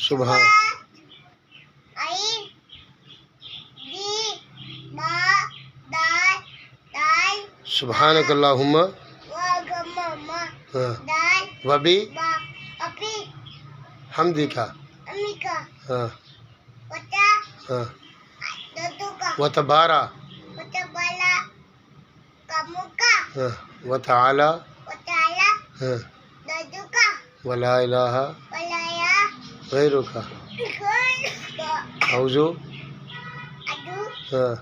सुबहान सुबहानक अल्लाहुम्मा वबी हमदिका वतबारा वतआला वला इलाहा गैरुका औज़ु हाँ